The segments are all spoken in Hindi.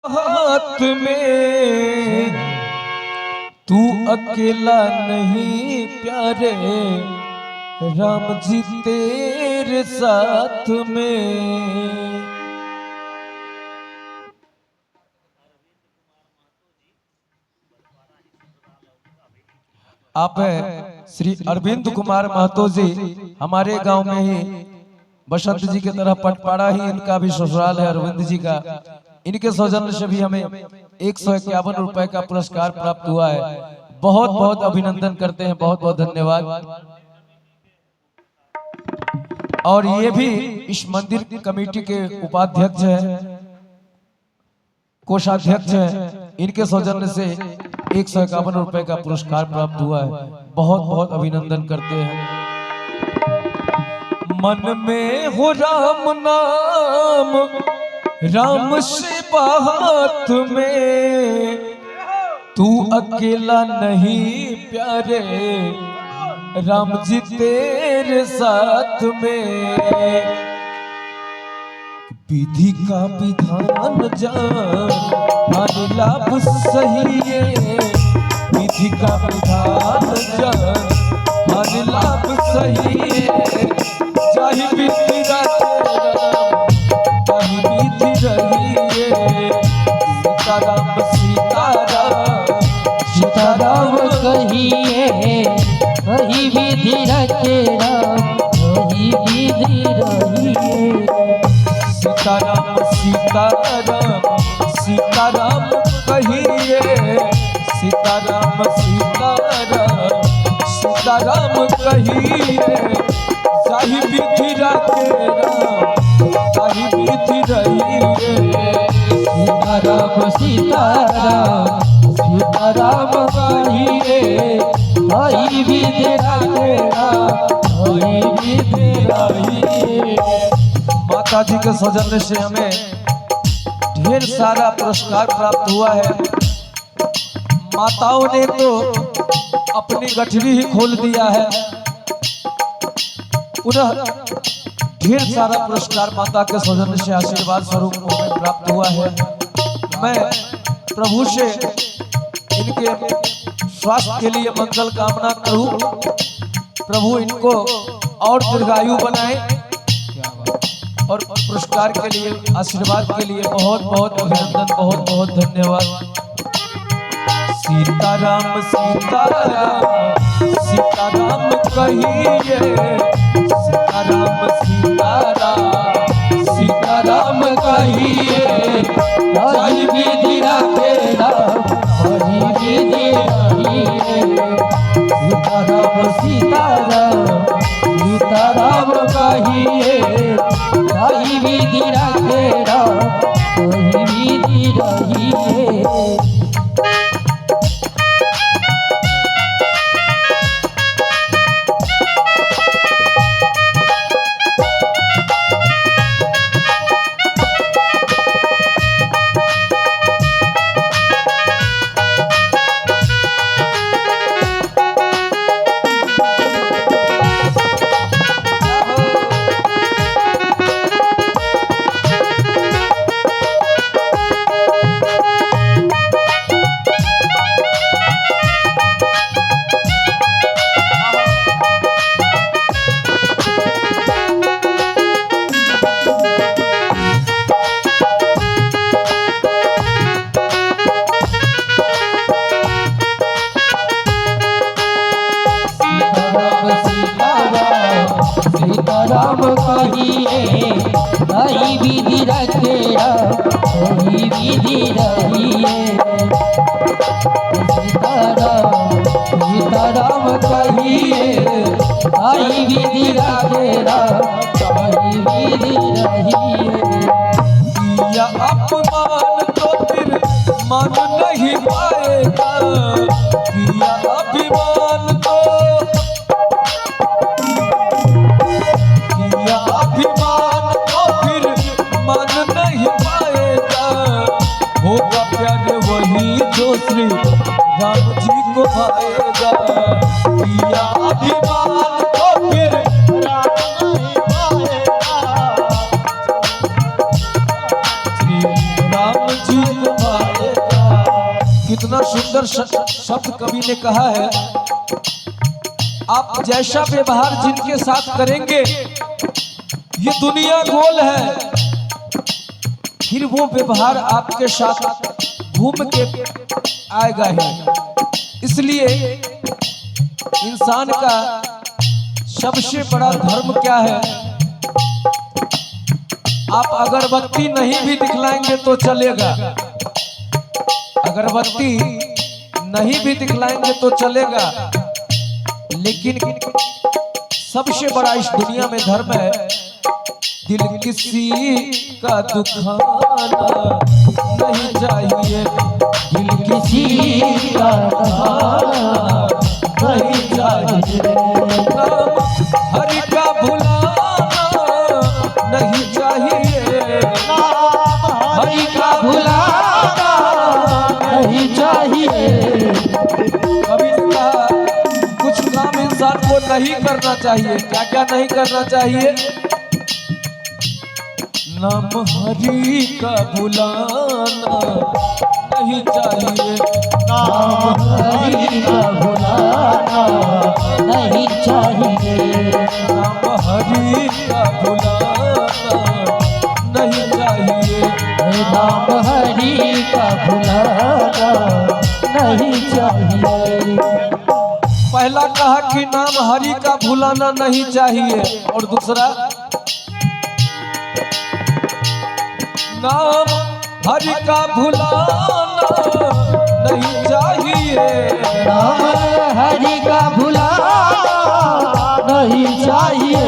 हाथ में तू अकेला नहीं प्यारे, राम जी तेरे साथ में। आप श्री अरविंद कुमार महतो जी, हमारे गांव में ही बसंत जी की तरह पटपाड़ा ही इनका भी ससुराल है अरविंद जी का। इनके सौजन्य से भी हमें 151 रुपए का पुरस्कार प्राप्त हुआ है। बहुत बहुत अभिनंदन करते हैं, बहुत बहुत धन्यवाद। और ये भी इस मंदिर की कमेटी के उपाध्यक्ष हैं, कोषाध्यक्ष हैं। इनके सौजन्य से 151 रुपए का पुरस्कार प्राप्त हुआ है। बहुत बहुत अभिनंदन करते हैं। मन में हो राम नाम, राम से बात में तू अकेला नहीं प्यारे, राम जी तेरे साथ में। विधि का विधान जान लाभ सही है, विधि का विधान जान लाभ सही है। चाहे विधि रही है, सीताराम सीताराम सीताराम कहिए, वही विधि रखे राम, वही विधि रहिए। सीताराम सीताराम सीताराम कहिए, सीताराम सीताराम सीताराम कहिए। चाहे विधि रखे राम, चाहे विधि रहिए। सीताराम सीताराम सीताराम कहिए, वही विधि रखे राम, वही विधि रहिए। माता जी के सौजन्य से हमें ढेर सारा पुरस्कार प्राप्त हुआ है। माताओं ने तो अपनी गठरी ही खोल दिया है। पुनः ढेर सारा पुरस्कार माता के सौजन्य से आशीर्वाद स्वरूप हमें प्राप्त हुआ है। मैं प्रभु से इनके स्वास्थ्य के लिए मंगल कामना करूं। प्रभु इनको और दीर्घायु बनाए और पुरस्कार के लिए, आशीर्वाद के लिए बहुत बहुत अभिनंदन, बहुत बहुत धन्यवाद। सीताराम सीताराम सीताराम कहिए, सीताराम सीताराम सीताराम कहिए। वही विधि रखे राम, वही विधि रहिए। सीताराम सीताराम सीताराम कहिए, वही विधि रखे राम, वही विधि रहिए। सीताराम कहिए, वही विधि रखे राम, वही विधि रहिए। सीताराम सीताराम कहिए, वही विधि रखे राम, वही विधि रहिए। किया अपमान तो फिर मान नहीं पाएगा, किया अभिमान तो अभिमान तो फिर मान नहीं पाएगा। होगा प्यार वही जो श्री राम जी को भाएगा। किया अभिमान तो फिर श्री राम जी को कितना सुंदर शब्द कवि ने कहा है, आप जैसा व्यवहार जिनके साथ करेंगे, ये दुनिया गोल है, फिर वो व्यवहार आपके साथ घूम के आएगा ही। इसलिए इंसान का सबसे बड़ा धर्म क्या है? आप अगरबत्ती नहीं भी दिखलाएंगे तो चलेगा, अगरबत्ती नहीं भी दिखलाएंगे तो चलेगा, लेकिन सबसे बड़ा इस दुनिया में धर्म है, दिल किसी का दुखाना नहीं चाहिए, दिल किसी का दुखाना नहीं चाहिए, नाम हरि का भुलाना नहीं चाहिए, हरि का भुलाना नहीं चाहिए। कभी कहा कुछ काम इंसान को नहीं करना चाहिए, क्या क्या नहीं करना चाहिए? नाम हरि का भुलाना नहीं चाहिए, नाम हरि का भुलाना नहीं चाहिए, नाम हरि का भुलाना नहीं चाहिए, नाम हरि का भुलाना नहीं चाहिए। पहला कहा कि नाम हरि का भुलाना नहीं चाहिए, और दूसरा नाम हरि का भुलाना नहीं चाहिए, नाम हरि का भुलाना नहीं चाहिए।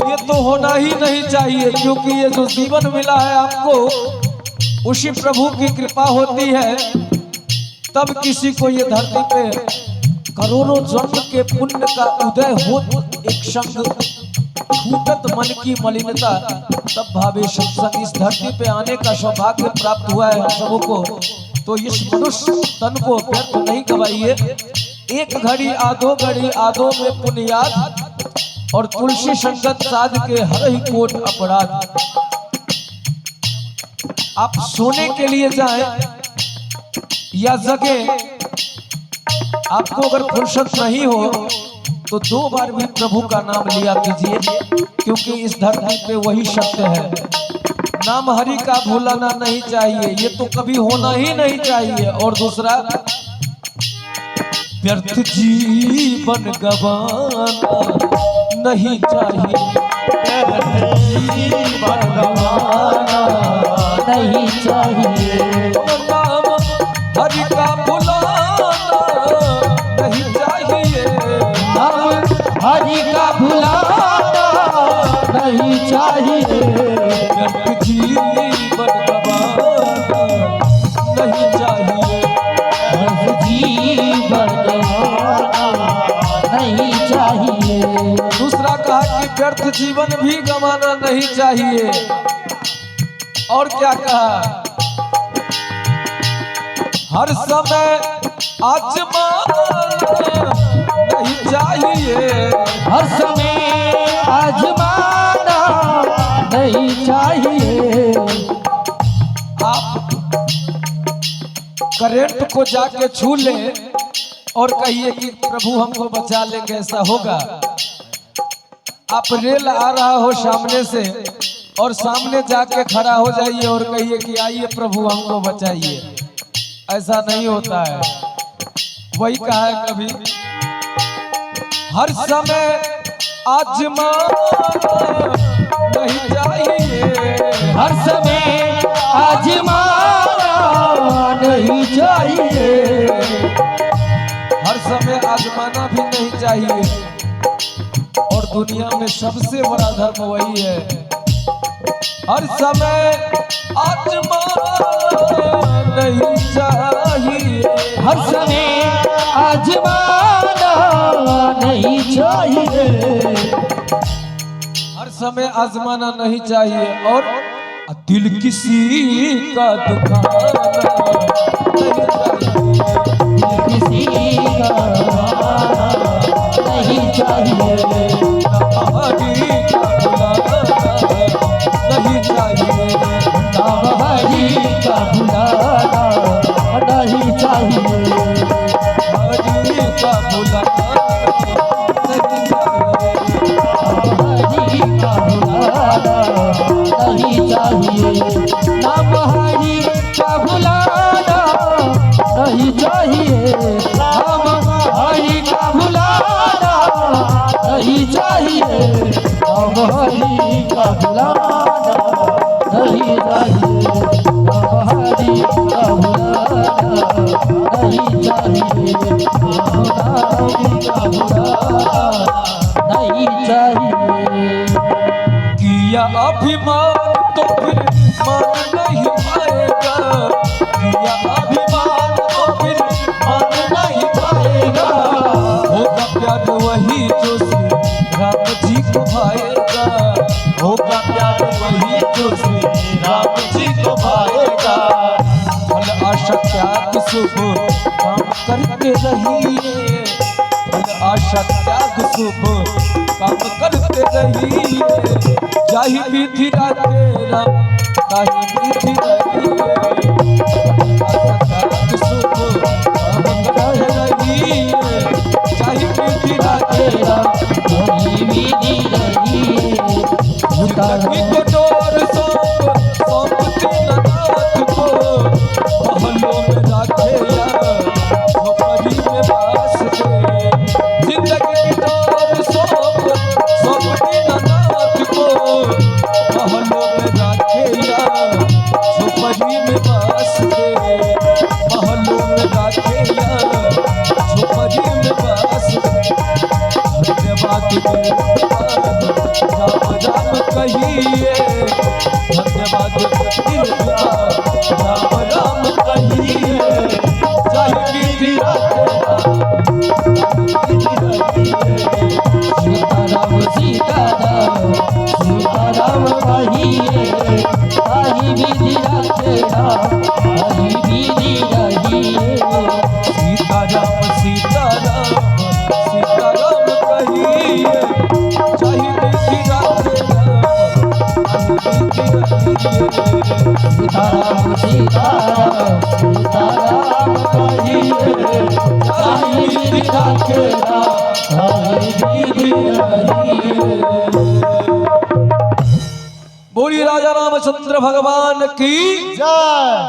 ये तो होना ही नहीं चाहिए, क्योंकि ये जो जीवन मिला है आपको, उसी प्रभु की कृपा होती है, तब किसी को ये धरती पे करोड़ों जन्म के पुण्य का उदय हो, एक संग छूटत मन की मलिनता, तब भावे सत्संग इस धरती पे आने का सौभाग्य प्राप्त हुआ है हम सबों को। तो इस मनुष्य तन को व्यर्थ नहीं गवाइए, एक घड़ी आधो घड़ी आधो में पुण्याद, और तुलसी संगत साध के हर ही कोट अपराध। आप सोने के लिए जाएं या जगे, आपको अगर फुर्सत नहीं हो तो 2 बार भी प्रभु का नाम लिया कीजिए, क्योंकि इस धरती पे वही सत्य है। नाम हरि का भूलना नहीं चाहिए, ये तो कभी होना ही नहीं चाहिए। और दूसरा, व्यर्थ जीवन गवाना नहीं चाहिए, व्यर्थ जीवन गवाना नहीं चाहिए, नाम हरि का भुलाना नहीं चाहिए, नाम हरि का भुलाना नहीं चाहिए, व्यर्थ जीवन गवाना नहीं चाहिए, व्यर्थ जीवन गवाना नहीं चाहिए। दूसरा कहा कि व्यर्थ जीवन भी गंवाना नहीं चाहिए। और क्या कहा? हर समय आजमाना नहीं चाहिए, हर समय आजमाना नहीं चाहिए। आप करंट को जाके छू लें और कहिए कि प्रभु हमको बचा लेंगे, ऐसा होगा? आप रेल आ रहा हो सामने से और सामने जाके खड़ा हो जाइए और कहिए कि आइए प्रभु हमको बचाइए, ऐसा नहीं होता है। वही कहा है कभी, हर समय आजमाना नहीं चाहिए, हर समय आजमाना नहीं चाहिए, हर समय आजमाना भी नहीं चाहिए। और दुनिया में सबसे बड़ा धर्म वही है, हर समय आजमाना नहीं चाहिए, हर समय आजमाना नहीं चाहिए, हर समय आजमाना नहीं चाहिए। और दिल किसी का दुखाना नहीं चाहिए, किसी का नहीं चाहिए, हरि का भुलाना नहीं चाहिए, नाम हरि का भुलाना नहीं चाहिए। अभिमान तो फिर मान नहीं पाएगा, किया अभिमान तो फिर मान नहीं पाएगा। होगा प्यार वही जो श्री राम जी को भाएगा, होगा प्यार वही जो श्री राम जी को भाएगा। फल आशा त्याग शुभ काम करते रहिए, फल आशा त्याग शुभ काम करते रहिए। जाहि विधि राखे राम ताहि विधि रहिए, आशा त्याग शुभ काम करते रहिए। जाहि विधि राखे राम वही विधि रहिए। जिंदगी को डोर सौंपती नाथ को, महलों में राखे झोपड़ी में बास दे। जिंदगी की डोर सौंपती नाथ को, महलों में राखे झोपड़ी में बास दे। महलों में राखे झोपड़ी में बास दे। धन्यवाद राम राम कहिए, धन्यवाद राम राम कहिए। चाहे विधि सीताराम सीताराम सीताराम कहिए, ताहि विधि राखे राम ताहि विधि रहिए। सीताराम सीताराम सीताराम कहिए। चाहे विधि राखे सीताराम सीताराम सीताराम कहिए, ताहि विधि राखे राम ताहि विधि रहिए। बोलिए राजा रामचंद्र भगवान की जय।